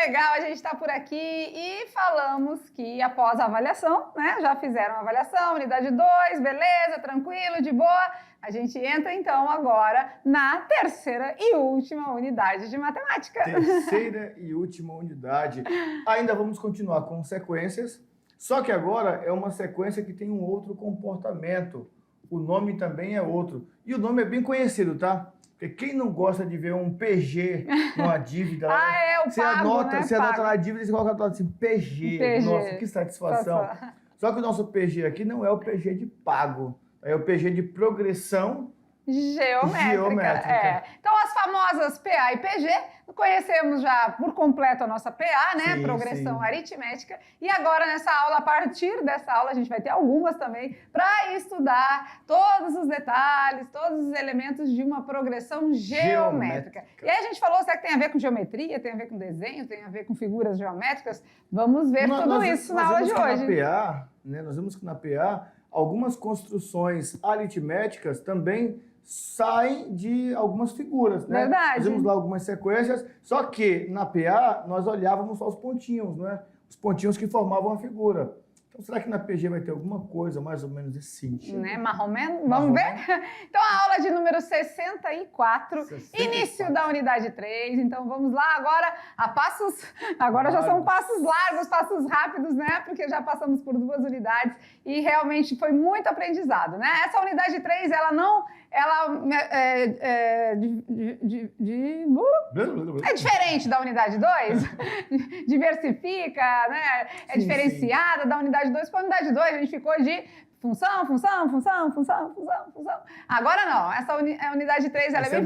legal a gente estar por aqui e falamos que após a avaliação, né, já fizeram a avaliação, unidade 2, beleza, tranquilo, de boa, a gente entra então agora na terceira e última unidade de matemática. Terceira e última unidade. Ainda vamos continuar com sequências, só que agora é uma sequência que tem um outro comportamento. O nome também é outro. E o nome é bem conhecido, tá? Porque quem não gosta de ver um PG numa dívida... o você pago, anota, né? Você anota na dívida e você coloca lá assim, PG. Nossa, que satisfação. Só que o nosso PG aqui não é o PG de pago. É o PG de progressão geométrica. Então, as famosas PA e PG, conhecemos já por completo a nossa PA, né? Sim, progressão sim. aritmética. E agora, nessa aula, a partir dessa aula, a gente vai ter algumas também para estudar todos os detalhes, todos os elementos de uma progressão geométrica. E aí a gente falou, será que tem a ver com geometria, tem a ver com desenho, tem a ver com figuras geométricas? Vamos ver tudo isso na aula de hoje. Nós vemos que na PA, algumas construções aritméticas também saem de algumas figuras, né? Verdade. Nós vemos lá algumas sequências, só que na PA nós olhávamos só os pontinhos, né? Os pontinhos que formavam a figura. Então, será que na PG vai ter alguma coisa mais ou menos desse sentido? Né? Marromeno? Vamos ver? Então, a aula de número 64, início da unidade 3. Então, vamos lá agora a passos... Agora já são passos largos, passos rápidos, né? Porque já passamos por 2 unidades e realmente foi muito aprendizado, né? Essa unidade 3, ela não... é diferente da unidade 2, diversifica, né? É diferenciada da unidade 2, porque a unidade 2 a gente ficou de função. Agora não, essa unidade 3 ela é bem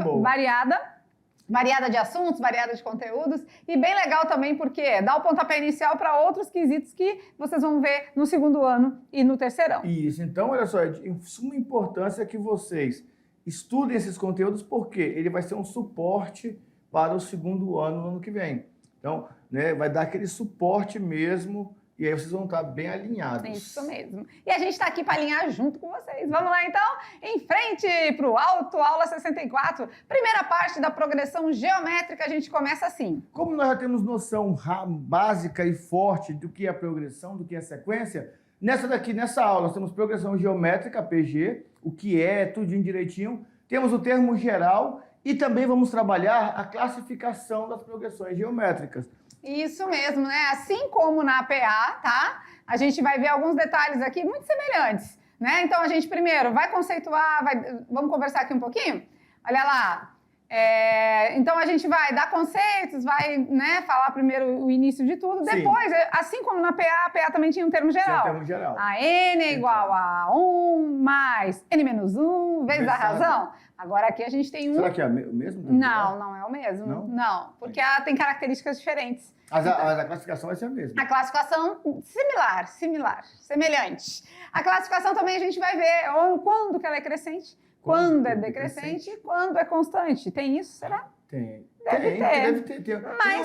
variada de assuntos, variada de conteúdos e bem legal também porque dá o pontapé inicial para outros quesitos que vocês vão ver no segundo ano e no terceirão. Isso, então olha só, é de suma importância que vocês estudem esses conteúdos porque ele vai ser um suporte para o segundo ano no ano que vem. Então, né, vai dar aquele suporte mesmo e aí vocês vão estar bem alinhados. Isso mesmo. E a gente está aqui para alinhar junto com vocês. Vamos lá, então? Em frente para o alto, aula 64. Primeira parte da progressão geométrica, a gente começa assim. Como nós já temos noção básica e forte do que é a progressão, do que é a sequência, nessa aula, nós temos progressão geométrica, PG, o que é, tudinho direitinho. Temos o termo geral e também vamos trabalhar a classificação das progressões geométricas. Isso mesmo, né? Assim como na PA, tá? A gente vai ver alguns detalhes aqui muito semelhantes, né? Então, a gente primeiro vai conceituar, vamos conversar aqui um pouquinho? Olha lá. Então, a gente vai dar conceitos, vai, né, falar primeiro o início de tudo. Sim. Depois, assim como na PA, a PA também tinha um termo geral. Tinha um termo geral. A N é igual a 1 mais N menos 1 vezes a razão. Agora aqui a gente tem um... Será que é o mesmo? Não, não é o mesmo. Não? Porque ela tem características diferentes. Mas a classificação vai ser a mesma. A classificação semelhante. A classificação também a gente vai ver quando que ela é crescente, quando é decrescente e quando é constante. Tem isso, será? Tem. Deve ter. Tem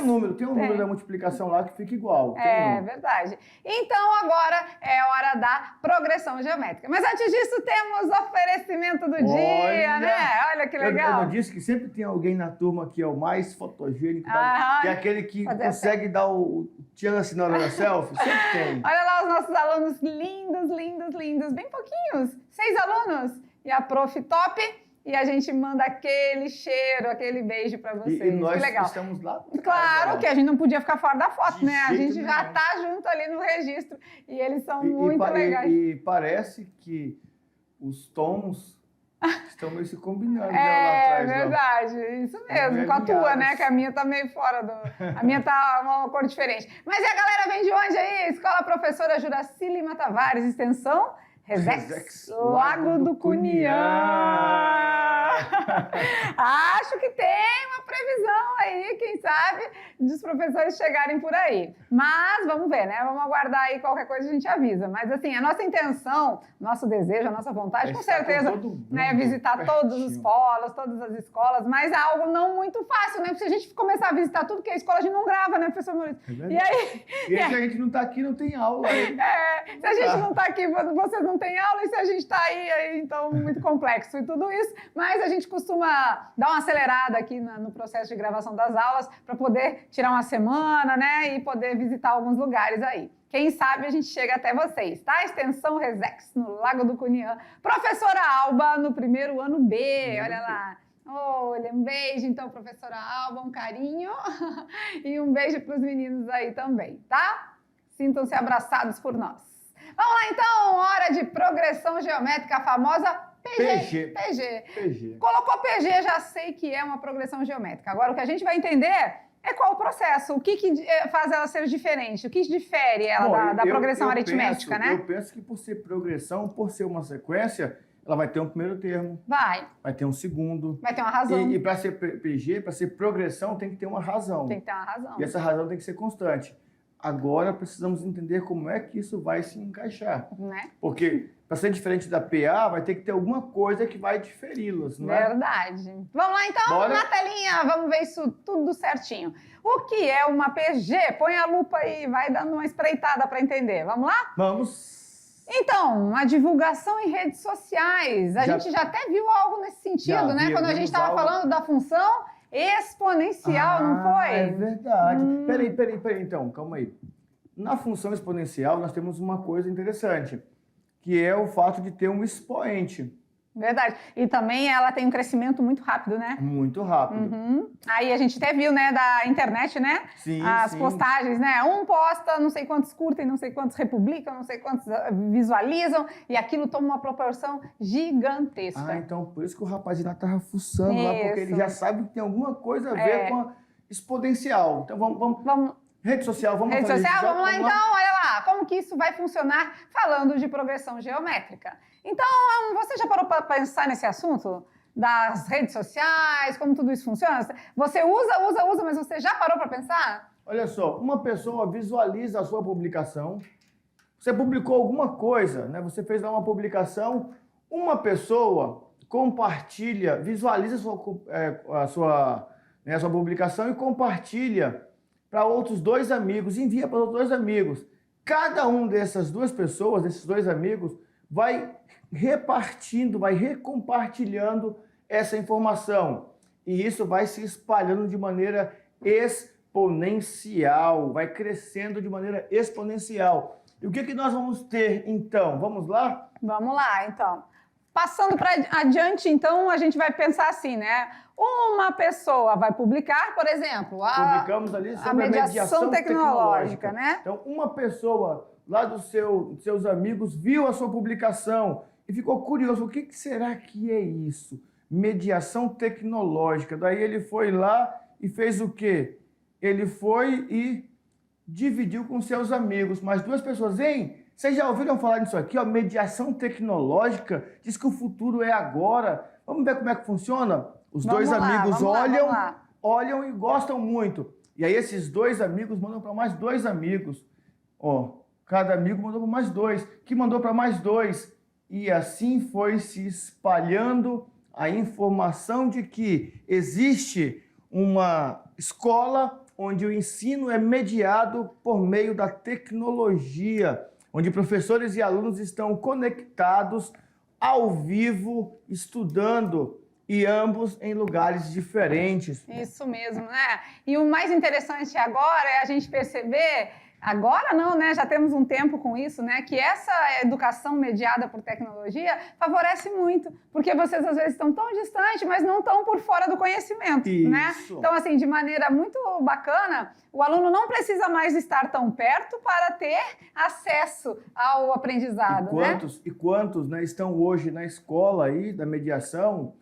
um número da multiplicação lá que fica igual. Verdade. Então, agora é hora da progressão geométrica. Mas antes disso, temos oferecimento do dia, né? Olha que legal. Eu não disse que sempre tem alguém na turma que é o mais fotogênico, que é aquele que consegue dar o chance na hora da selfie. Sempre tem. Olha lá os nossos alunos lindos, bem pouquinhos. 6 alunos. E a prof top. E a gente manda aquele cheiro, aquele beijo pra vocês. E nós que legal. estamos lá. Claro que a gente não podia ficar fora da foto, né? A gente já nenhum. tá junto ali no registro. E eles são muito legais. E parece que os tons estão meio se combinando. É verdade, isso mesmo. Com a tua, né? Que a minha tá meio fora do... A minha tá uma cor diferente. Mas e a galera vem de onde aí? Escola Professora Juraci Lima Tavares, extensão... Resex, Lago do Cunhã. Acho que tem uma previsão aí, quem sabe, dos professores chegarem por aí. Mas vamos ver, né? Vamos aguardar aí, qualquer coisa a gente avisa. Mas assim, a nossa intenção, nosso desejo, a nossa vontade, com certeza, né, é visitar todos os polos, todas as escolas, mas é algo não muito fácil, né? Porque se a gente começar a visitar tudo, porque a escola a gente não grava, né, professor Maurício? E aí? E se a gente não tá aqui, não tem aula. Se a gente não tá aqui, vocês não tem aula, e se a gente tá aí, então muito complexo e tudo isso, mas a gente costuma dar uma acelerada aqui no processo de gravação das aulas para poder tirar uma semana, né? E poder visitar alguns lugares aí. Quem sabe a gente chega até vocês, tá? Extensão Resex, no Lago do Cunhã. Professora Alba, no primeiro ano B, olha lá. Olha, um beijo, então, professora Alba, um carinho. E um beijo para os meninos aí também, tá? Sintam-se abraçados por nós. Vamos lá, então, hora de progressão geométrica, a famosa PG. Colocou PG, já sei que é uma progressão geométrica. Agora, o que a gente vai entender é qual o processo, o que faz ela ser diferente, o que difere ela da progressão aritmética, né? Eu penso que por ser progressão, por ser uma sequência, ela vai ter um primeiro termo. Vai ter um segundo. Vai ter uma razão. E para ser PG, para ser progressão, tem que ter uma razão. Tem que ter uma razão. E essa razão tem que ser constante. Agora precisamos entender como é que isso vai se encaixar. Né? Porque para ser diferente da PA, vai ter que ter alguma coisa que vai diferí-las, não é? Verdade. Vamos lá então, Bora. na telinha, vamos ver isso tudo certinho. O que é uma PG? Põe a lupa aí, vai dando uma espreitada para entender. Vamos lá? Vamos. Então, uma divulgação em redes sociais. A gente já até viu algo nesse sentido, né? Quando a gente estava falando da função exponencial, não foi? É verdade. Peraí, então, calma aí. Na função exponencial, nós temos uma coisa interessante, que é o fato de ter um expoente. Verdade. E também ela tem um crescimento muito rápido, né? Muito rápido. Aí a gente até viu, né, da internet, né? Sim, As postagens, né? Um posta, não sei quantos curtem, não sei quantos republicam, não sei quantos visualizam, e aquilo toma uma proporção gigantesca. Então por isso que o rapazinho lá tava fuçando lá, porque ele já sabe que tem alguma coisa a ver com a exponencial. Então vamos. Rede social, vamos Rede fazer social, isso. vamos lá então, olha lá, como que isso vai funcionar falando de progressão geométrica. Então, você já parou para pensar nesse assunto? Das redes sociais, como tudo isso funciona? Você usa, mas você já parou para pensar? Olha só, uma pessoa visualiza a sua publicação, você publicou alguma coisa, né? Você fez lá uma publicação, uma pessoa compartilha, visualiza a sua publicação e compartilha para outros 2 amigos, envia para outros 2 amigos. Cada um dessas 2 pessoas, desses 2 amigos, vai repartindo, vai recompartilhando essa informação. E isso vai se espalhando de maneira exponencial, vai crescendo de maneira exponencial. E o que nós vamos ter, então? Vamos lá? Vamos lá, então. Passando para adiante, então, a gente vai pensar assim, né? Uma pessoa vai publicar, por exemplo, publicamos ali sobre a mediação tecnológica, né? Então, uma pessoa lá dos seus amigos viu a sua publicação e ficou curioso, o que será que é isso? Mediação tecnológica. Daí ele foi lá e fez o quê? Ele foi e dividiu com seus amigos, mais 2 pessoas, vocês já ouviram falar disso aqui, ó, mediação tecnológica, diz que o futuro é agora. Vamos ver como é que funciona? Os 2 amigos olham e gostam muito. E aí esses 2 amigos mandam para mais 2 amigos. Ó, cada amigo mandou para mais 2, que mandou para mais 2. E assim foi se espalhando a informação de que existe uma escola onde o ensino é mediado por meio da tecnologia, onde professores e alunos estão conectados ao vivo, estudando, e ambos em lugares diferentes. Isso mesmo, né? E o mais interessante agora é a gente perceber, agora não, né? Já temos um tempo com isso, né? Que essa educação mediada por tecnologia favorece muito, porque vocês às vezes estão tão distantes, mas não estão por fora do conhecimento, né? Então, assim, de maneira muito bacana, o aluno não precisa mais estar tão perto para ter acesso ao aprendizado, E quantos, né, estão hoje na escola aí da mediação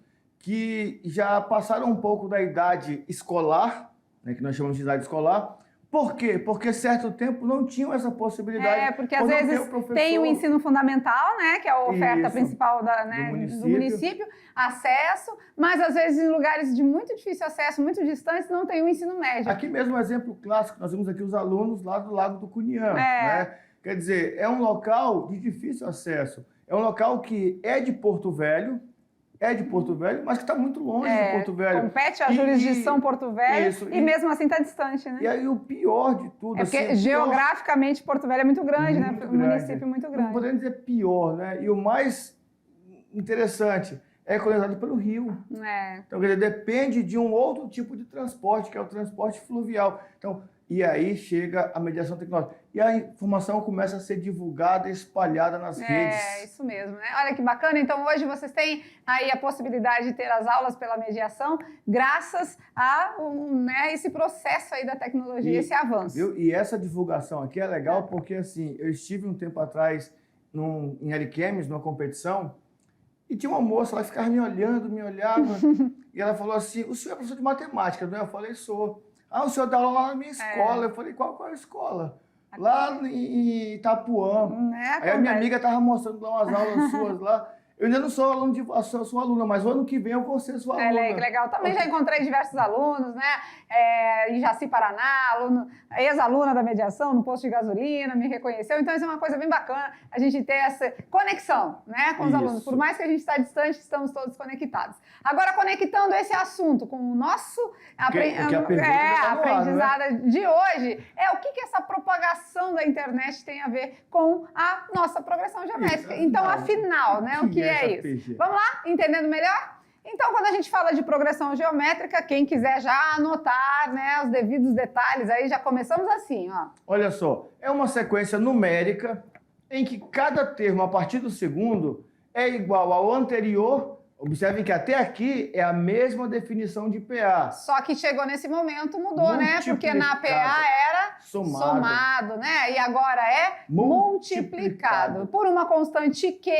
que já passaram um pouco da idade escolar, né, que nós chamamos de idade escolar. Por quê? Porque certo tempo não tinham essa possibilidade. Porque às vezes tem o ensino fundamental, né, que é a oferta principal do município, acesso, mas às vezes em lugares de muito difícil acesso, muito distantes, não tem o ensino médio. Aqui mesmo um exemplo clássico, nós vimos aqui os alunos lá do Lago do Cunhã, né? Quer dizer, é um local de difícil acesso, é um local que é de Porto Velho, mas que está muito longe de Porto Velho. Compete a jurisdição Porto Velho e mesmo assim está distante, né? E aí o pior de tudo... porque geograficamente Porto Velho é muito grande, né? Um município muito grande. Não podemos dizer pior, né? E o mais interessante é conectado pelo rio. Então, quer dizer, depende de um outro tipo de transporte, que é o transporte fluvial. Então, e aí chega a mediação tecnológica. E a informação começa a ser divulgada e espalhada nas redes. É, isso mesmo, né? Olha que bacana. Então, hoje vocês têm aí a possibilidade de ter as aulas pela mediação, graças a esse processo aí da tecnologia, esse avanço. Viu? E essa divulgação aqui é legal porque, assim, eu estive um tempo atrás em Ariquemes, numa competição, e tinha uma moça lá que ficava me olhava, e ela falou assim, o senhor é professor de matemática, não é? Eu falei, sou. Ah, o senhor dá aula lá na minha escola. Eu falei, qual é a escola? Lá em Itapuã. Aí a minha amiga estava mostrando lá umas aulas suas lá. Eu ainda não sou aluno sou aluna, mas o ano que vem eu vou ser sua aluna. Que legal. Também já encontrei diversos alunos, né? Em Jaci, Paraná, ex-aluna da mediação no posto de gasolina, me reconheceu. Então, isso é uma coisa bem bacana, a gente ter essa conexão, né, com os alunos. Por mais que a gente está distante, estamos todos conectados. Agora, conectando esse assunto com o nosso aprendizado de hoje, o que essa propagação da internet tem a ver com a nossa progressão geométrica. Então, afinal, né, o que é isso? Vamos lá? Entendendo melhor? Então, quando a gente fala de progressão geométrica, quem quiser já anotar, né, os devidos detalhes, aí já começamos assim, ó. Olha só, é uma sequência numérica em que cada termo, a partir do segundo, é igual ao anterior. Observem que até aqui é a mesma definição de PA. Só que chegou nesse momento, mudou, né? Porque na PA era somado, né? E agora é multiplicado. Por uma constante Q,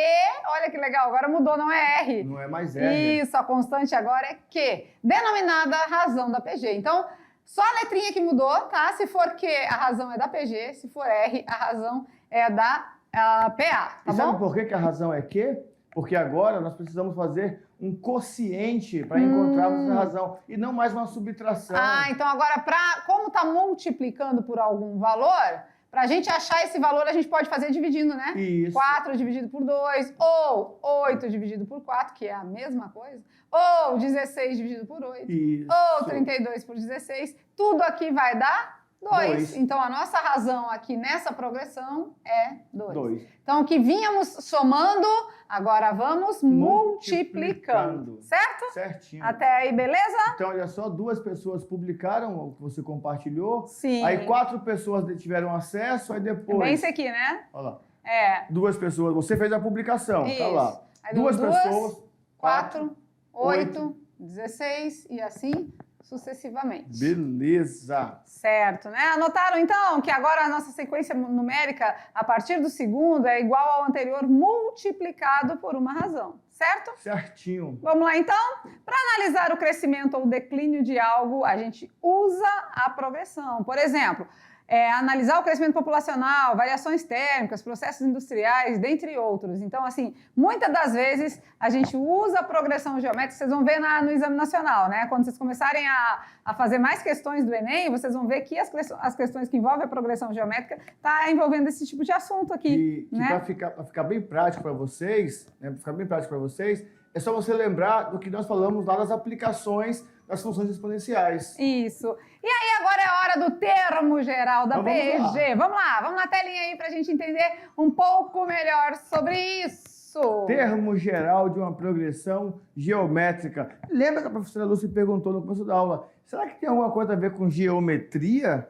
olha que legal, agora mudou, não é R. Não é mais R. Isso, a constante agora é Q, denominada razão da PG. Então, só a letrinha que mudou, tá? Se for Q, a razão é da PG, se for R, a razão é da PA, tá bom? Sabe por que a razão é Q? Porque agora nós precisamos fazer um quociente para encontrarmos a razão e não mais uma subtração. Então agora, como está multiplicando por algum valor, para a gente achar esse valor, a gente pode fazer dividindo, né? Isso. 4 dividido por 2, ou 8 dividido por 4, que é a mesma coisa, ou 16 dividido por 8, Isso. ou 32 por 16, tudo aqui vai dar 2. Então, a nossa razão aqui nessa progressão é 2. Então, o que vínhamos somando, agora vamos multiplicando. Certo? Certinho. Até aí, beleza? Então, olha só, 2 pessoas publicaram o que você compartilhou. Sim. Aí 4 pessoas tiveram acesso, aí depois... É bem isso aqui, né? Olha lá. 2 pessoas, você fez a publicação, isso. Tá lá. Aí 2 pessoas... 4, 8, 16 e assim sucessivamente. Beleza. Certo, né? Anotaram então que agora a nossa sequência numérica a partir do segundo é igual ao anterior multiplicado por uma razão, certo? Certinho. Vamos lá então? Para analisar o crescimento ou declínio de algo, a gente usa a progressão. Por exemplo, analisar o crescimento populacional, variações térmicas, processos industriais, dentre outros. Então, assim, muitas das vezes a gente usa a progressão geométrica, vocês vão ver no Exame Nacional, né? Quando vocês começarem a fazer mais questões do Enem, vocês vão ver que as questões que envolvem a progressão geométrica tá envolvendo esse tipo de assunto aqui. E né? para ficar bem prático para vocês, é só você lembrar do que nós falamos lá das aplicações das funções exponenciais. Isso. E aí agora é a hora do termo geral da PG. Vamos lá, vamos na telinha aí para a gente entender um pouco melhor sobre isso. Termo geral de uma progressão geométrica. Lembra que a professora Lúcia perguntou no começo da aula, será que tem alguma coisa a ver com geometria?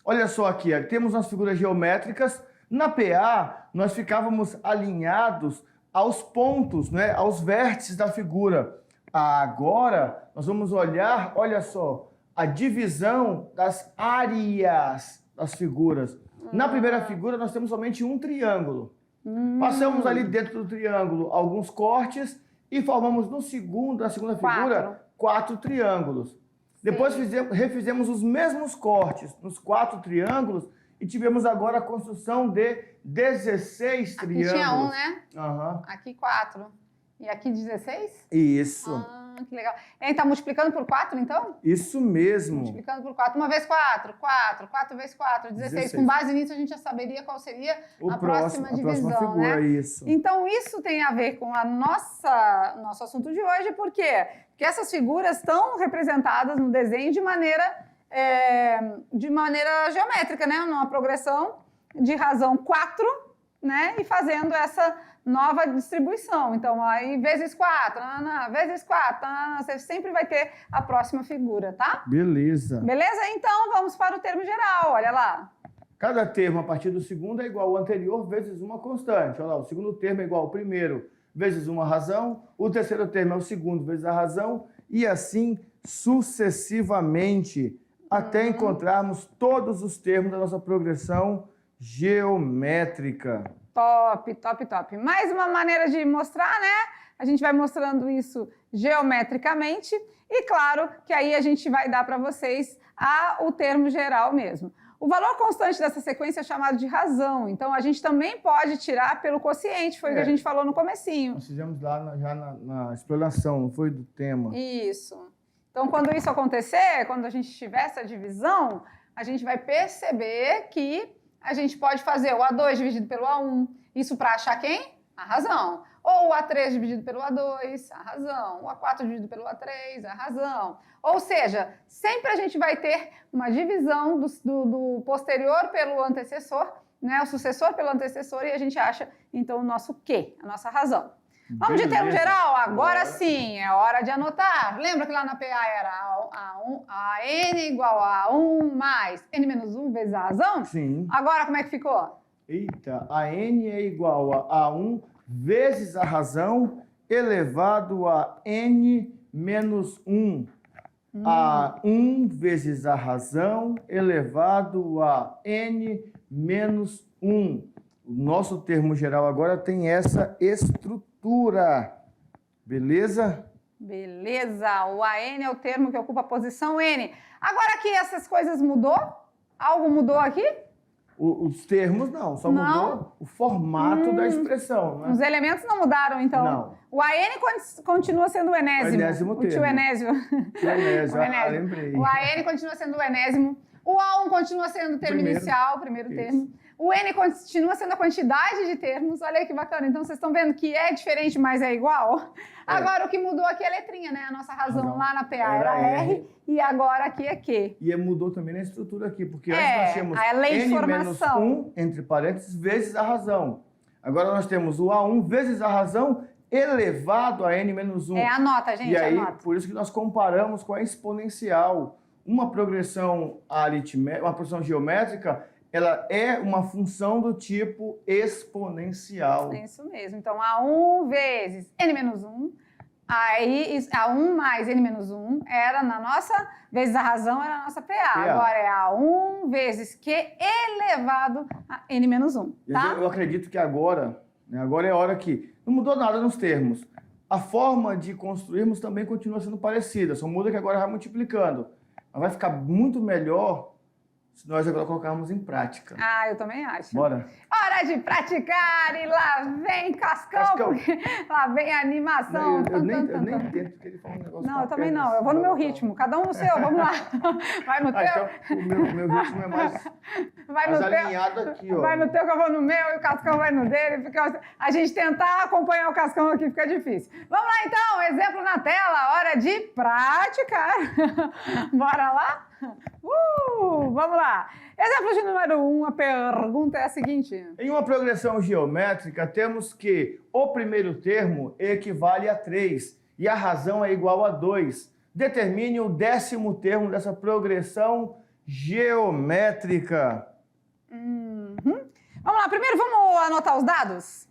Olha só aqui, temos umas figuras geométricas. Na PA, nós ficávamos alinhados aos pontos, né, aos vértices da figura. Agora, nós vamos olhar, olha só, a divisão das áreas das figuras. Na primeira figura, nós temos somente um triângulo. Passamos ali dentro do triângulo alguns cortes e formamos na segunda figura 4 triângulos. Sim. Depois refizemos os mesmos cortes nos 4 triângulos e tivemos agora a construção de 16 triângulos. Aqui tinha um, né? Uhum. Aqui 4. E aqui 16? Isso. Que legal. Ele está multiplicando por 4, então? Isso mesmo. Multiplicando por 4. 1 vezes 4, 4. 4 vezes 4, 16. Com base nisso, a gente já saberia qual seria a próxima divisão, próxima figura, né? Isso. Então, isso tem a ver com nosso assunto de hoje, por quê? Porque essas figuras estão representadas no desenho de maneira geométrica, né? Numa progressão de razão 4, né? E fazendo essa nova distribuição. Então, aí, vezes 4, vezes 4, você sempre vai ter a próxima figura, tá? Beleza. Beleza? Então, vamos para o termo geral, olha lá. Cada termo a partir do segundo é igual ao anterior vezes uma constante. Olha lá, o segundo termo é igual ao primeiro vezes uma razão, o terceiro termo é o segundo vezes a razão, e assim sucessivamente, até encontrarmos todos os termos da nossa progressão geométrica. Top, top, top. Mais uma maneira de mostrar, né? A gente vai mostrando isso geometricamente e, claro, que aí a gente vai dar para vocês o termo geral mesmo. O valor constante dessa sequência é chamado de razão, então a gente também pode tirar pelo quociente, foi o que a gente falou no comecinho. Nós fizemos lá já na explanação, não foi do tema. Isso. Então, quando isso acontecer, quando a gente tiver essa divisão, a gente vai perceber que a gente pode fazer o A2 dividido pelo A1, isso para achar quem? A razão. Ou o A3 dividido pelo A2, a razão. O A4 dividido pelo A3, a razão. Ou seja, sempre a gente vai ter uma divisão do posterior pelo antecessor, né? O sucessor pelo antecessor, e a gente acha, então, o nosso quê? A nossa razão. Vamos de termo geral? Agora sim, é hora de anotar. Lembra que lá na PA era a N igual a 1 mais N menos 1 vezes a razão? Sim. Agora como é que ficou? Eita, a N é igual a 1 vezes a razão elevado a N menos 1. A 1 vezes a razão elevado a N menos 1. O nosso termo geral agora tem essa estrutura. Beleza? Beleza. O AN é o termo que ocupa a posição N. Agora que essas coisas mudou? Algo mudou aqui? Os termos não, só mudou o formato da expressão. Né? Os elementos não mudaram, então. Não. O AN continua sendo o enésimo. O enésimo termo. O tio Enésio. Tio Enésio, O enésimo. lembrei. O AN continua sendo o enésimo. O A1 continua sendo o termo inicial, o primeiro termo. O N continua sendo a quantidade de termos. Olha aí que bacana. Então, vocês estão vendo que é diferente, mas é igual? Agora, o que mudou aqui é a letrinha, né? A nossa razão lá na PA era R e agora aqui é Q. E mudou também na estrutura aqui, porque antes nós tínhamos a lei de N formação. menos 1, entre parênteses, vezes a razão. Agora nós temos o A1 vezes a razão elevado a N menos 1. Anota, gente, E aí, anota. por isso que nós comparamos com a exponencial. Uma progressão aritmética, uma progressão geométrica, ela é uma função do tipo exponencial. É isso mesmo. Então, A1 vezes N menos 1, aí A1 mais N menos 1 era na nossa, vezes a razão era na nossa PA. Agora é A1 vezes Q elevado a N menos 1, tá? Eu acredito que agora é a hora que não mudou nada nos termos. A forma de construirmos também continua sendo parecida, só muda que agora vai multiplicando. Mas vai ficar muito melhor se nós agora colocarmos em prática. Eu também acho. Bora. Hora de praticar e lá vem Cascão. Lá vem a animação. Eu nem entendo porque ele fala um negócio. Não, eu também não. Eu vou no meu ritmo. Cada um no seu, vamos lá. Vai no teu. Então, o meu ritmo é mais alinhado aqui, ó. Vai no teu que eu vou no meu e o Cascão vai no dele. A gente tentar acompanhar o Cascão aqui fica difícil. Vamos lá então, exemplo na tela. Hora de praticar. Bora lá? Vamos lá. Exemplo de número 1, a pergunta é a seguinte. Em uma progressão geométrica, temos que o primeiro termo equivale a 3 e a razão é igual a 2. Determine o 10º termo dessa progressão geométrica. Vamos lá, primeiro vamos anotar os dados?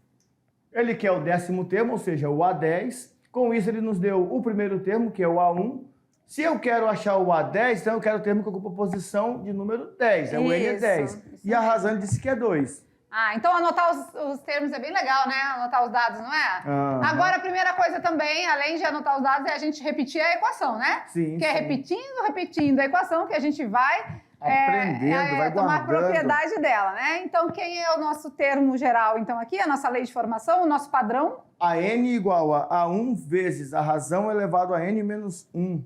Ele quer o 10º termo, ou seja, o A10. Com isso, ele nos deu o primeiro termo, que é o A1. Se eu quero achar o A10, então eu quero o termo que ocupa a posição de número 10, o N10. E a razão ele disse que é 2. Então anotar os termos é bem legal, né? Anotar os dados, não é? Agora, a primeira coisa também, além de anotar os dados, é a gente repetir a equação, né? Sim. Que é repetindo a equação que a gente vai aprendendo, vai tomar guardando. propriedade dela, né? Então, quem é o nosso termo geral, então, aqui? A nossa lei de formação, o nosso padrão? A N igual a 1 vezes a razão elevado a N menos 1.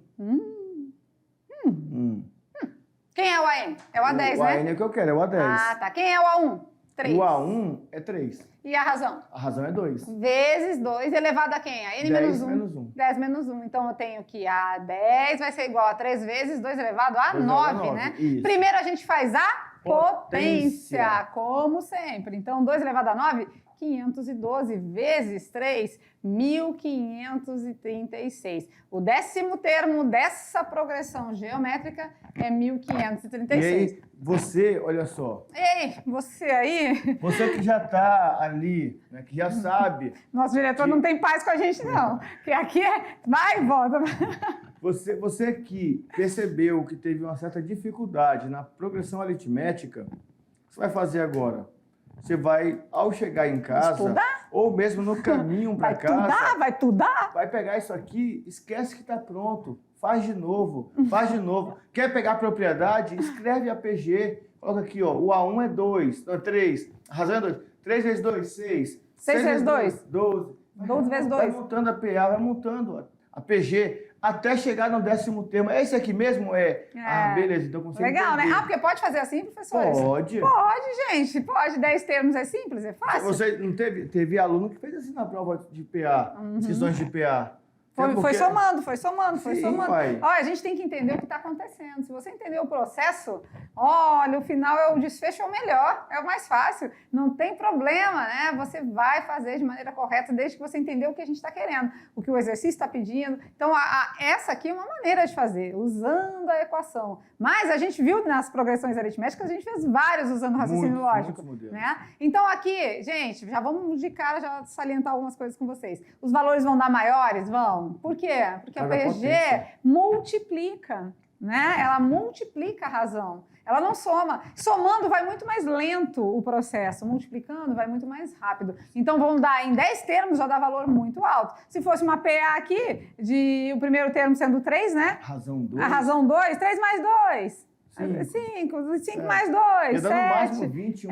Quem é o AN? É o A10, né? O AN é o que eu quero, é o A10. Tá. Quem é o A1? 3. O A1 é 3. E a razão? A razão é 2. Vezes 2 elevado a quem? A N 10 menos 1. menos 1. 10 menos 1. Então, eu tenho que a 10 vai ser igual a 3 vezes 2 elevado a 9, né? Isso. Primeiro, a gente faz a potência, como sempre. Então, 2 elevado a 9, 4.512 vezes 3, 1.536. O 10º termo dessa progressão geométrica é 1.536. E aí, você, olha só. Ei, você aí... Você que já está ali, né, que já sabe... Nosso diretor não tem paz com a gente, não. Que aqui é... Vai e volta. Você que percebeu que teve uma certa dificuldade na progressão aritmética, o que você vai fazer agora? Você vai, ao chegar em casa, estudar? Ou mesmo no caminho para casa... Vai estudar? Vai pegar isso aqui, esquece que está pronto. Faz de novo, faz de novo. Quer pegar propriedade? Escreve APG. Coloca aqui, ó, o A1 é 2, não, 3. A razão é 2. 3 vezes 2, 6. 6 vezes 2? 12. 12 vezes 2. Vai montando a PA, vai montando a PG, até chegar no 10º termo. É esse aqui mesmo? Ah, beleza, então consigo legal, entender. né? Ah, porque pode fazer assim, professores? Pode. Pode, gente, pode. 10 termos é simples, é fácil. Você não teve aluno que fez assim na prova de PA, questões de PA. Foi somando. Pai. Olha, a gente tem que entender o que está acontecendo. Se você entender o processo, olha, o final é o desfecho é o melhor, é o mais fácil. Não tem problema, né? Você vai fazer de maneira correta desde que você entender o que a gente está querendo, o que o exercício está pedindo. Então, essa aqui é uma maneira de fazer, usando a equação. Mas a gente viu nas progressões aritméticas, a gente fez vários usando o raciocínio lógico. Né? Então, aqui, gente, já vamos de cara já salientar algumas coisas com vocês. Os valores vão dar maiores? Vão. Por quê? Porque a PG multiplica, né? Ela multiplica a razão. Ela não soma. Somando vai muito mais lento o processo, multiplicando vai muito mais rápido. Então, vamos dar em 10 termos, já dá valor muito alto. Se fosse uma PA aqui, o primeiro termo sendo 3, né? Razão 2. A razão 2, 3 mais 2. 5 mais 2, 7. No máximo 20,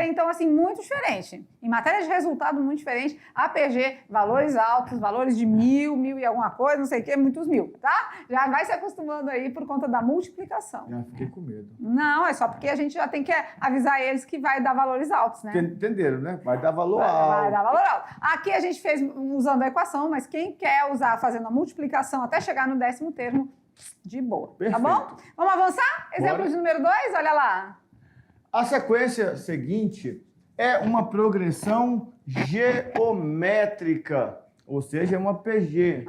então, assim, muito diferente. Em matéria de resultado, muito diferente. APG, valores altos, valores de 1.000 e alguma coisa, não sei o que, muitos 1.000, tá? Já vai se acostumando aí por conta da multiplicação. Já fiquei com medo. Não, é só porque a gente já tem que avisar eles que vai dar valores altos, né? Entenderam, né? Vai dar valor alto. Vai dar valor alto. Aqui a gente fez usando a equação, mas quem quer usar fazendo a multiplicação até chegar no 10º termo, de boa, perfeito. Tá bom? Vamos avançar? Exemplo Bora. de número 2, olha lá. A sequência seguinte é uma progressão geométrica, ou seja, é uma PG.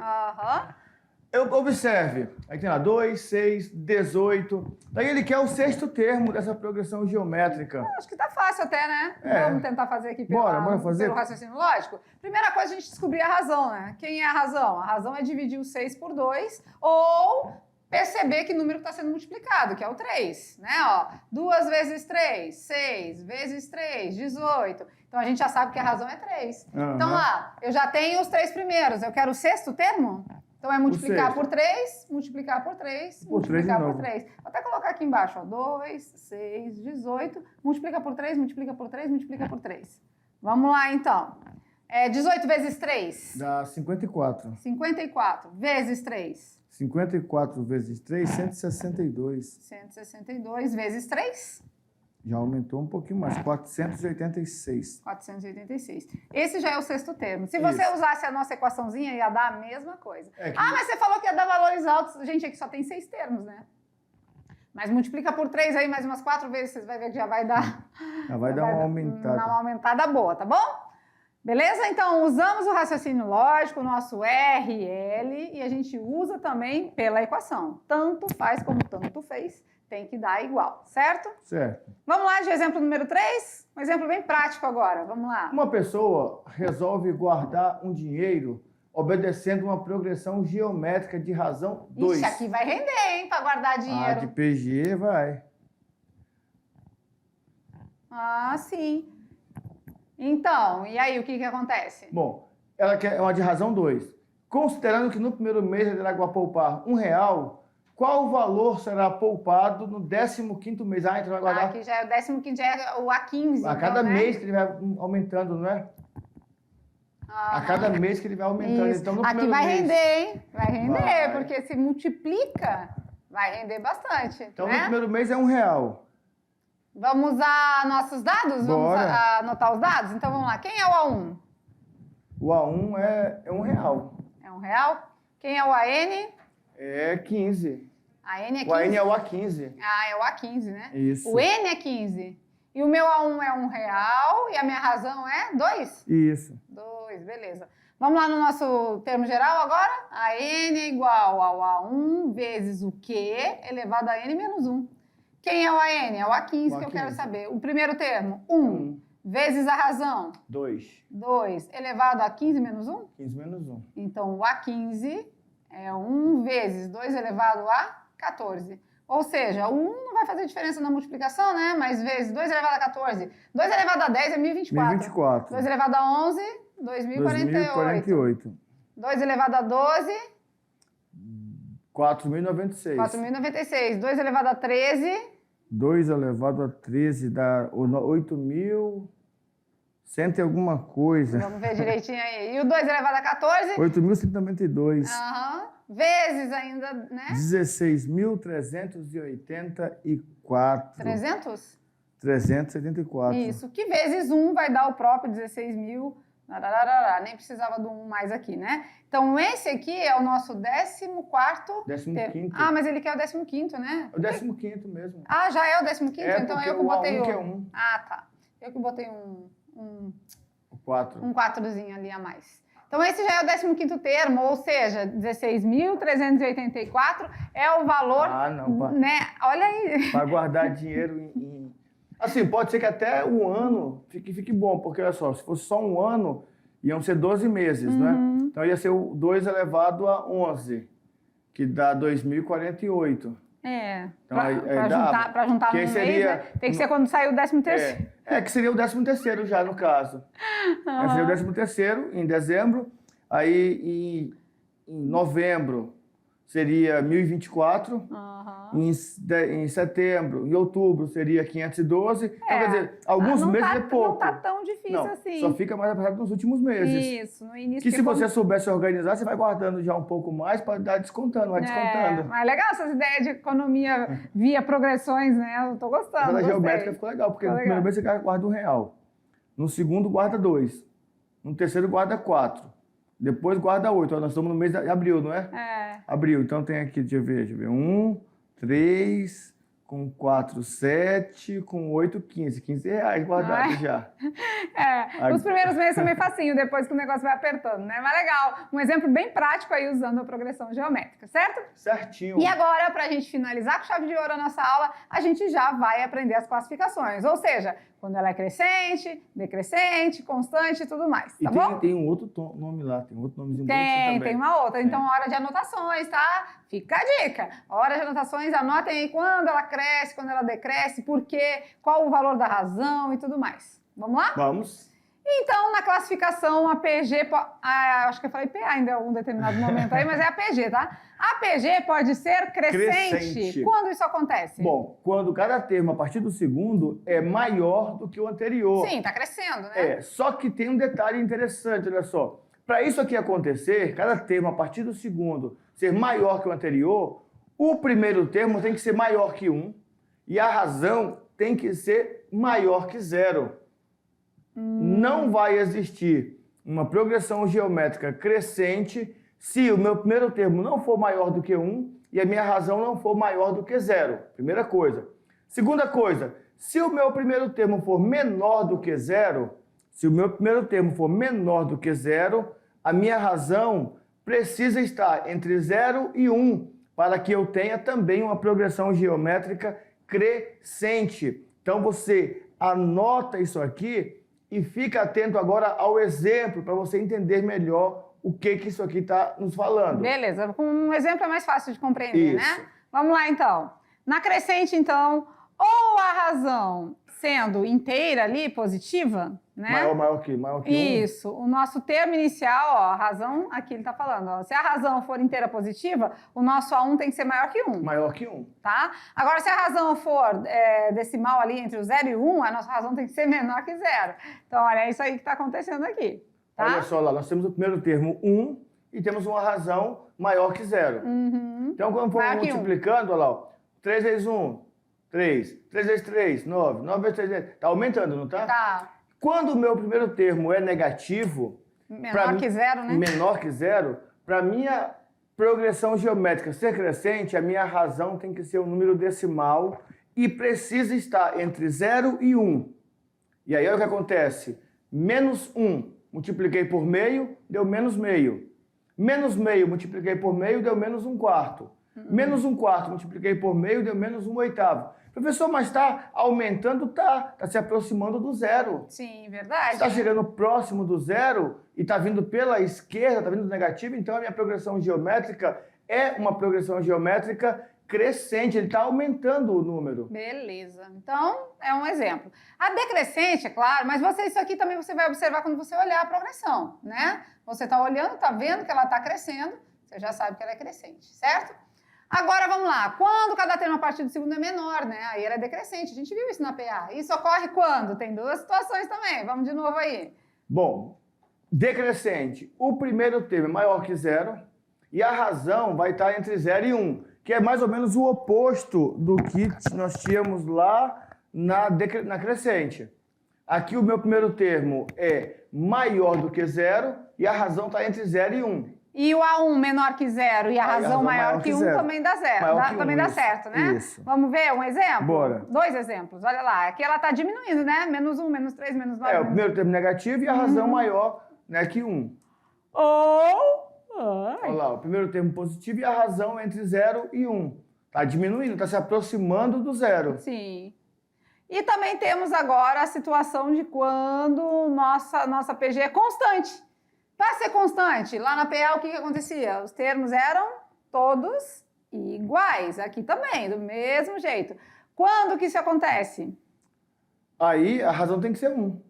Observe, aí tem lá 2, 6, 18. Daí ele quer o 6º termo dessa progressão geométrica. Acho que tá fácil até, né? Vamos tentar fazer aqui Bora fazer. Pelo raciocínio lógico. Primeira coisa, a gente descobrir a razão, né? Quem é a razão? A razão é dividir o 6 por 2 ou perceber que número está sendo multiplicado, que é o 3, né? Ó, 2 vezes 3, 6 vezes 3, 18. Então, a gente já sabe que a razão é 3. Então, lá, eu já tenho os 3 primeiros. Eu quero o 6º termo? Então, é multiplicar por 3, multiplicar por 3, multiplicar por 3. Vou até colocar aqui embaixo, ó, 2, 6, 18, multiplica por 3, multiplica por 3, multiplica por 3. Vamos lá, então. 18 vezes 3? Dá 54. 54. Vezes 3? 54 vezes 3, 162. 162 vezes 3? Já aumentou um pouquinho mais, 486. 486. Esse já é o 6º termo. Se você usasse a nossa equaçãozinha, ia dar a mesma coisa. Mas você falou que ia dar valores altos. Gente, aqui só tem 6 termos, né? Mas multiplica por 3 aí mais umas 4 vezes, vocês vão ver que já vai dar... Já vai dar uma aumentada. Uma aumentada boa, tá bom? Beleza? Então, usamos o raciocínio lógico, o nosso RL, e a gente usa também pela equação. Tanto faz como tanto fez, tem que dar igual, certo? Certo. Vamos lá de exemplo número 3? Um exemplo bem prático agora, vamos lá. Uma pessoa resolve guardar um dinheiro obedecendo uma progressão geométrica de razão 2. Ixi, aqui vai render, hein, para guardar dinheiro. De PG vai. Sim. Então, e aí, o que acontece? Bom, ela quer uma de razão 2. Considerando que no primeiro mês ela vai poupar R$1, qual o valor será poupado no 15º mês? Então vai guardar... Aqui já é o 15º, já é o A15. A cada mês que ele vai aumentando, não é? A cada mês que ele vai aumentando. Isso. Então, no aqui vai mês... render, hein? Vai render, porque se multiplica, vai render bastante. Então, né? no primeiro mês é R$1. Vamos usar nossos dados? Bora. Vamos anotar os dados? Então, vamos lá. Quem é o A1? O A1 é R$1. É R$1. Quem é o AN? É 15. A N é 15? O AN é o A15. É o A15, né? Isso. O N é 15. E o meu A1 é R$1 e a minha razão é 2? Isso. 2, beleza. Vamos lá no nosso termo geral agora? A n é igual ao A1 vezes o Q elevado a n menos 1. Quem é o AN? É o A15 que eu quero saber. O primeiro termo, 1 vezes a razão. 2. 2 elevado a 15 menos 1? 15 menos 1. Então, o A15 é 1 vezes 2 elevado a 14. Ou seja, o 1 não vai fazer diferença na multiplicação, né? Mas vezes 2 elevado a 14. 2 elevado a 10 é 1024. 1024. 2 elevado a 11, 2048. 2 elevado a 12, 4096. 4096. 2 elevado a 13, 2 elevado a 13 dá 8.100 e alguma coisa. vamos ver direitinho aí. E o 2 elevado a 14, 8.192. vezes ainda, né? 16.384. 300? 374. Isso, que vezes 1 vai dar o próprio 16.000. Nem precisava do 1 mais aqui, né? Então, esse aqui é o nosso 14º. 15º. Ah, mas ele quer o 15º, né? É o 15º mesmo. Ah, já é o 15º? Então eu que botei o um. que é 1. Ah, tá. Eu que botei O 4. um 4zinho ali a mais. Então, esse já é o 15º termo, ou seja, 16.384 é o valor, né? Olha aí. Para guardar dinheiro em... Assim, pode ser que até o ano fique bom, porque olha só, se fosse só um ano, iam ser 12 meses, né? Então ia ser o 2 elevado a 11, que dá 2048. Então, para juntar no mês, né? Tem que ser quando sair o 13º. Que seria o 13º já, no caso. Seria o 13º em dezembro, aí em novembro seria 1024, em setembro, em outubro seria 512. Então, quer dizer, alguns meses é pouco. Não tá tão difícil assim. Só fica mais apertado nos últimos meses. Isso, no início. Que se você souber se organizar, você vai guardando já um pouco mais para dar descontando, vai descontando. Mas é legal essas ideias de economia via progressões, né? Eu tô gostando. A geométrica ficou legal, porque no primeiro mês você guarda R$1. No segundo, guarda 2. No terceiro, guarda 4. Depois guarda 8. Nós estamos no mês de abril, não é? Abril. Então tem aqui, deixa eu ver. 1, 3, com 4, 7, com 8, 15. R$15 guardados já. Os primeiros meses são meio facinho, depois que o negócio vai apertando, né? Mas legal. Um exemplo bem prático aí usando a progressão geométrica, certo? Certinho. E agora, para a gente finalizar com chave de ouro a nossa aula, a gente já vai aprender as classificações. Ou seja, quando ela é crescente, decrescente, constante e tudo mais, tá bom? Tem um outro nome lá, tem outro nomezinho também. Tem uma outra. Então, hora de anotações, tá? Fica a dica. Hora de anotações, anotem aí quando ela cresce, quando ela decresce, por quê, qual o valor da razão e tudo mais. Vamos lá? Vamos. Então, na classificação, a PG... acho que eu falei PA em algum determinado momento aí, mas é a PG, tá? A PG pode ser crescente. Quando isso acontece? Bom, quando cada termo, a partir do segundo, é maior do que o anterior. Sim, tá crescendo, né? Só que tem um detalhe interessante, olha só. Para isso aqui acontecer, cada termo, a partir do segundo, ser maior que o anterior, o primeiro termo tem que ser maior que 1 e a razão tem que ser maior que 0. Não vai existir uma progressão geométrica crescente se o meu primeiro termo não for maior do que 1 e a minha razão não for maior do que 0. Primeira coisa. Segunda coisa, se o meu primeiro termo for menor do que 0, a minha razão precisa estar entre 0 e 1 para que eu tenha também uma progressão geométrica crescente. Então você anota isso aqui e fica atento agora ao exemplo para você entender melhor o que isso aqui está nos falando. Beleza, com um exemplo é mais fácil de compreender, Isso. né? Vamos lá, então. Na crescente, então, ou a razão sendo inteira ali, positiva, né? Maior que 1. Isso. O nosso termo inicial, ó, a razão, aqui ele está falando, ó, se a razão for inteira positiva, o nosso A1 tem que ser maior que 1. Maior que 1. Tá? Agora, se a razão for decimal ali entre o 0 e o 1, a nossa razão tem que ser menor que 0. Então, olha, é isso aí que está acontecendo aqui. Tá? Olha só lá, nós temos o primeiro termo 1 e temos uma razão maior que 0. Então, quando for multiplicando, olha lá, 3 vezes 1, 3. 3 vezes 3, 9. 9 vezes 3, 10. Está aumentando, não está? Tá. Quando o meu primeiro termo é negativo... Menor que 0, né? Menor que 0, para minha progressão geométrica ser crescente, a minha razão tem que ser um número decimal e precisa estar entre 0 e 1. E aí olha o que acontece. Menos 1 multipliquei por meio, deu menos meio. Menos meio multipliquei por meio, deu menos 1/4. Menos 1/4 multipliquei por meio, deu menos 1/8. Professor, mas está aumentando? Está se aproximando do zero. Sim, verdade. Está chegando próximo do zero e está vindo pela esquerda, está vindo negativo, então a minha progressão geométrica é uma progressão geométrica crescente, ele está aumentando o número. Beleza. Então, é um exemplo. A decrescente, é claro, mas isso aqui também você vai observar quando você olhar a progressão, né? Você está olhando, está vendo que ela está crescendo, você já sabe que ela é crescente, certo? Agora, vamos lá. Quando cada termo a partir do segundo é menor, né? Aí ela é decrescente. A gente viu isso na PA. Isso ocorre quando? Tem duas situações também. Vamos de novo aí. Bom, decrescente. O primeiro termo é maior que 0 e a razão vai estar entre 0 e 1, que é mais ou menos o oposto do que nós tínhamos lá na crescente. Aqui o meu primeiro termo é maior do que 0 e a razão está entre 0 e 1. E o A1 menor que 0 e a razão maior que 1 também dá zero. Também dá certo, né? Isso. Vamos ver um exemplo? Bora. 2 exemplos. Olha lá. Aqui ela está diminuindo, né? Menos 1, menos 3, menos 9. É, o primeiro termo negativo e a razão maior, né, que 1. Olha lá, o primeiro termo positivo e a razão entre 0 e 1. Está diminuindo, está se aproximando do zero. Sim. E também temos agora a situação de quando nossa PG é constante. Para ser constante, lá na PA o que acontecia? Os termos eram todos iguais. Aqui também, do mesmo jeito. Quando que isso acontece? Aí a razão tem que ser 1.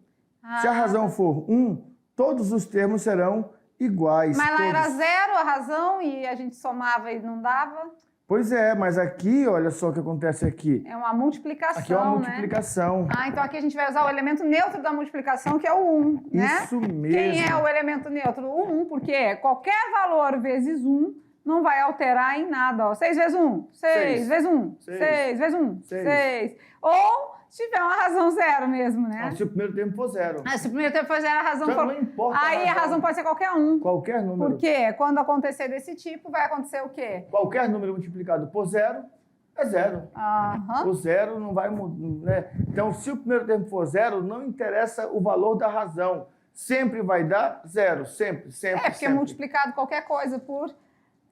Se a razão for 1, todos os termos serão iguais. Mas lá todos. era 0 a razão e a gente somava e não dava? Pois é, mas aqui, olha só o que acontece aqui. É uma multiplicação, Aqui é uma né? multiplicação. Ah, então aqui a gente vai usar o elemento neutro da multiplicação, que é o 1, né? Isso mesmo. Quem é o elemento neutro? O 1, porque qualquer valor vezes 1 não vai alterar em nada. Ó. 6 vezes 1, 6 vezes 1, 6 vezes 1, 6. Ou se tiver uma razão 0 mesmo, né? Não, se o primeiro termo for 0. Se o primeiro tempo for 0, a razão Então, for... não importa Aí a razão pode ser qualquer um. Qualquer número. Porque quando acontecer desse tipo, vai acontecer o quê? Qualquer número multiplicado por 0 é 0. Aham. O 0 não vai mudar, né? Então, se o primeiro termo for 0, não interessa o valor da razão. Sempre vai dar 0. Sempre. Porque sempre. multiplicado qualquer coisa por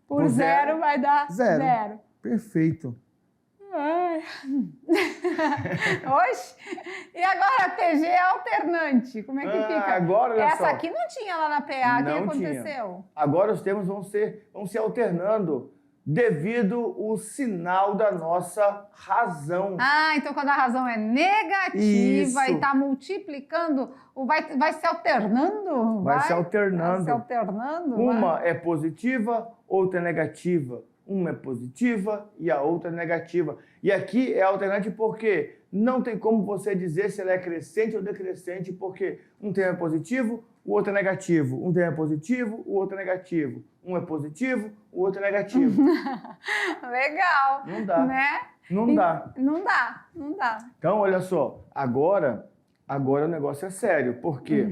Por 0 vai dar 0. 0. Perfeito. Oxe! E agora a PG é alternante. Como é que fica? Agora, olha Essa só. aqui não tinha lá na PA. O que Não aconteceu? Agora os termos vão se alternando devido ao sinal da nossa razão. Ah, então quando a razão é negativa Isso. e está multiplicando, vai se alternando? Vai se Vai alternando. se alternando? Uma é positiva, outra é negativa. Uma é positiva e a outra é negativa. E aqui é alternante porque não tem como você dizer se ela é crescente ou decrescente, porque um termo é positivo, o outro é negativo. Um termo é positivo, o outro é negativo. Um é positivo, o outro é negativo. Legal. Não dá. Né? Não dá. Não dá. Então, olha só, agora o negócio é sério, porque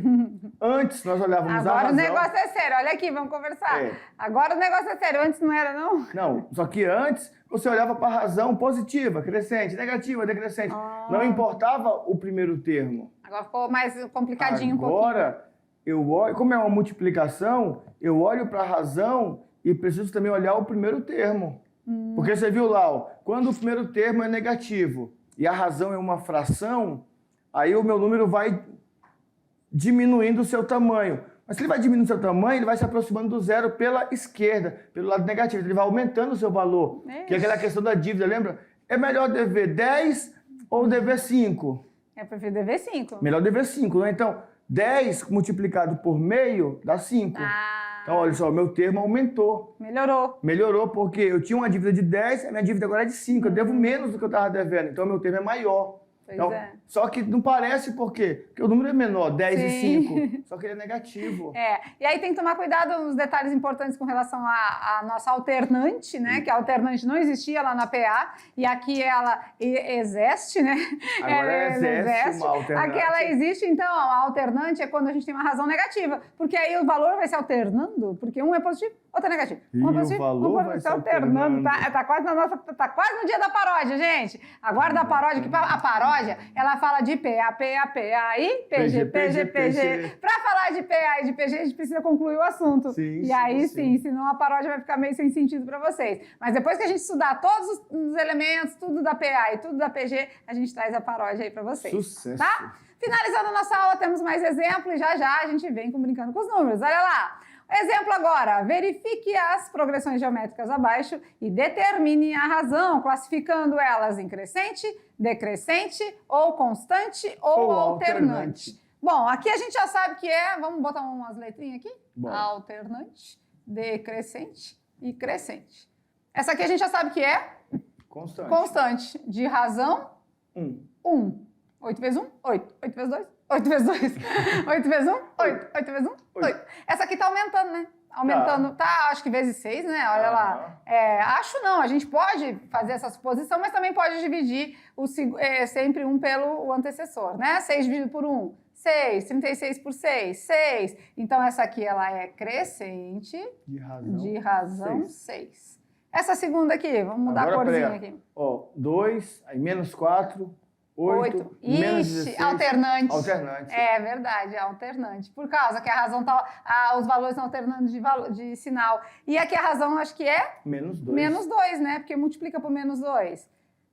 antes nós olhávamos a Agora razão... o negócio é sério. Olha aqui, vamos conversar. É. Agora o negócio é sério. Antes não era, não? Não, só que antes você olhava para a razão positiva, crescente, negativa, decrescente. Não importava o primeiro termo. Agora ficou mais complicadinho um pouquinho. Agora, eu olho, como é uma multiplicação, eu olho para a razão e preciso também olhar o primeiro termo. Porque você viu lá, ó, quando o primeiro termo é negativo e a razão é uma fração, aí o meu número vai diminuindo o seu tamanho. Mas se ele vai diminuindo o seu tamanho, ele vai se aproximando do zero pela esquerda, pelo lado negativo. Ele vai aumentando o seu valor. Que é aquela questão da dívida, lembra? É melhor dever 10 ou dever 5? Eu prefiro dever 5. Melhor dever 5, né? Então, 10 multiplicado por meio dá 5. Então, olha só, meu termo aumentou. Melhorou. Melhorou porque eu tinha uma dívida de 10, a minha dívida agora é de 5. Eu devo menos do que eu estava devendo. Então, meu termo é maior. Pois Então, é. só que não parece por quê? Porque o número é menor, 10 Sim. e 5, só que ele é negativo. E aí tem que tomar cuidado nos detalhes importantes com relação à nossa alternante, né? Que a alternante não existia lá na PA, e aqui ela existe, né? Agora Ela existe uma alternante. Aqui ela existe, então a alternante é quando a gente tem uma razão negativa, porque aí o valor vai se alternando, porque um é positivo, outro é negativo. Um é E positivo, o valor vai se alternando. Tá quase no dia da paródia, gente. Aguarda a paródia, que a paródia, ela fala de PA, e PG. Para falar de PA e de PG, a gente precisa concluir o assunto. Sim, e aí sim, senão a paródia vai ficar meio sem sentido para vocês. Mas depois que a gente estudar todos os elementos, tudo da PA e tudo da PG, a gente traz a paródia aí para vocês. Sucesso. Tá? Finalizando a nossa aula, temos mais exemplos e já a gente vem Brincando com os Números. Olha lá. Exemplo agora, verifique as progressões geométricas abaixo e determine a razão, classificando elas em crescente, decrescente, ou constante ou alternante. Bom, aqui a gente já sabe que vamos botar umas letrinhas aqui? Bom. Alternante, decrescente e crescente. Essa aqui a gente já sabe que é Constante. constante, de razão 1. 8 vezes 1, 8. 8 vezes 2, 8 vezes 2. 8 vezes 1, 8. 8 vezes 1, 8. Essa aqui tá aumentando, né? Aumentando, tá, acho que vezes 6, né? Olha lá. Acho não, a gente pode fazer essa suposição, mas também pode dividir sempre um pelo antecessor, né? 6 dividido por 1, 6. 36 por 6, 6. Então, essa aqui, ela é crescente. De razão 6. Essa segunda aqui, vamos mudar agora, a corzinha aqui. Ó, 2, aí menos 4... 8, menos 16. Alternante. Alternante. É verdade, alternante. Por causa que a razão os valores estão alternando de sinal. E aqui a razão, acho que é? Menos 2. Menos 2, né? Porque multiplica por menos 2.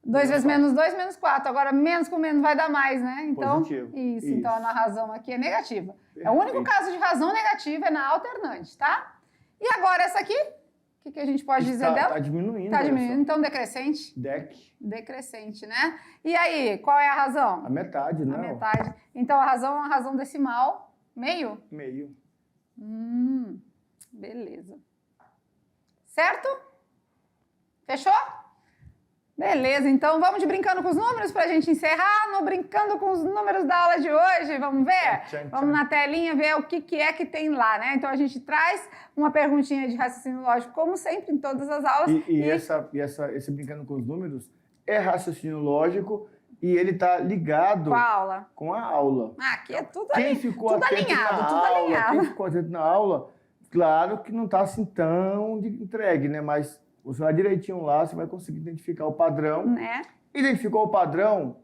2 vezes menos 2, menos 4. Agora, menos com menos vai dar mais, né? Então, positivo. Isso. Então, a razão aqui é negativa. Perfeito. O único caso de razão negativa é na alternante, tá? E agora, essa aqui? O que a gente pode dizer dela? Está diminuindo. Está diminuindo, então decrescente. Decrescente, né? E aí, qual é a razão? A metade, né? A metade. Então, a razão é uma razão decimal, meio? Meio. Beleza. Certo? Fechou? Beleza, então vamos de Brincando com os Números para a gente encerrar no Brincando com os Números da aula de hoje. Vamos ver? Vamos na telinha ver o que é que tem lá, né? Então a gente traz uma perguntinha de raciocínio lógico, como sempre em todas as aulas. Esse Brincando com os Números é raciocínio lógico e ele está ligado com a aula. Com a aula. Aqui é tudo Quem ficou atento na aula, claro que não está assim tão entregue, né? Mas você vai direitinho lá, você vai conseguir identificar o padrão. Né? Identificou o padrão,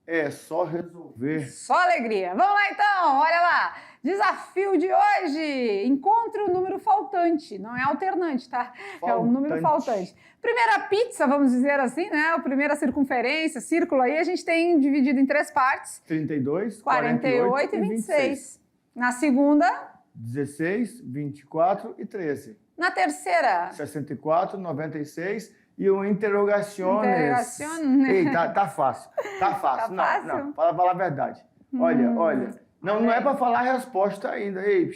é só resolver. Só alegria. Vamos lá então, olha lá. Desafio de hoje. Encontre o número faltante. Não é alternante, tá? É o número faltante. Primeira pizza, vamos dizer assim, né? A primeira circunferência, círculo aí, a gente tem dividido em 3 partes. 32, 48 e 26. Na segunda... 16, 24 e 13. Na terceira... 64, 96 e o interrogaciones. Ei, tá fácil. Tá fácil. Tá fácil? Não, para falar a verdade. Olha. Não é para falar a resposta ainda. Ei,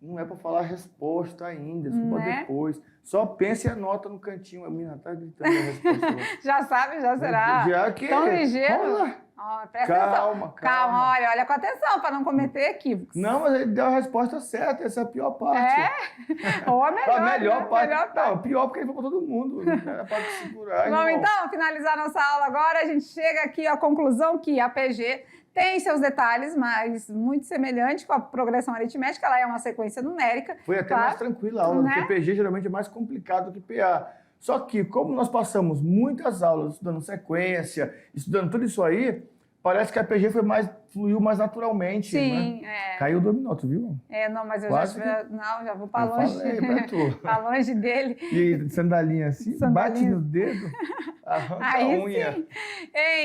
não é para falar a resposta ainda. Só depois. Só pense e anota no cantinho. A menina tá gritando a resposta. Já sabe, já será. Já que... Tão ligeiro. Presta atenção. Calma, olha com atenção para não cometer equívocos. Não, mas ele deu a resposta certa, essa é a pior parte. Ou a melhor. A melhor parte. Melhor não, pior porque ele foi para todo mundo. Era para segurar. Vamos então finalizar nossa aula agora. A gente chega aqui à conclusão que a PG tem seus detalhes, mas muito semelhante com a progressão aritmética. Ela é uma sequência numérica. Foi até mais tranquila a aula, né? Porque PG geralmente é mais complicado que PA. Só que, como nós passamos muitas aulas estudando sequência, estudando tudo isso aí, parece que a PG fluiu mais naturalmente. Sim, né? Caiu o dominó, tu viu? Não, mas eu já vou para longe. Falei pra tu. Para longe dele. E sandalinha assim, bate no dedo, arranca a unha. Sim.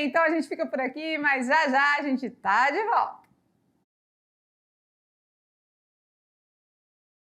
Então a gente fica por aqui, mas já a gente tá de volta.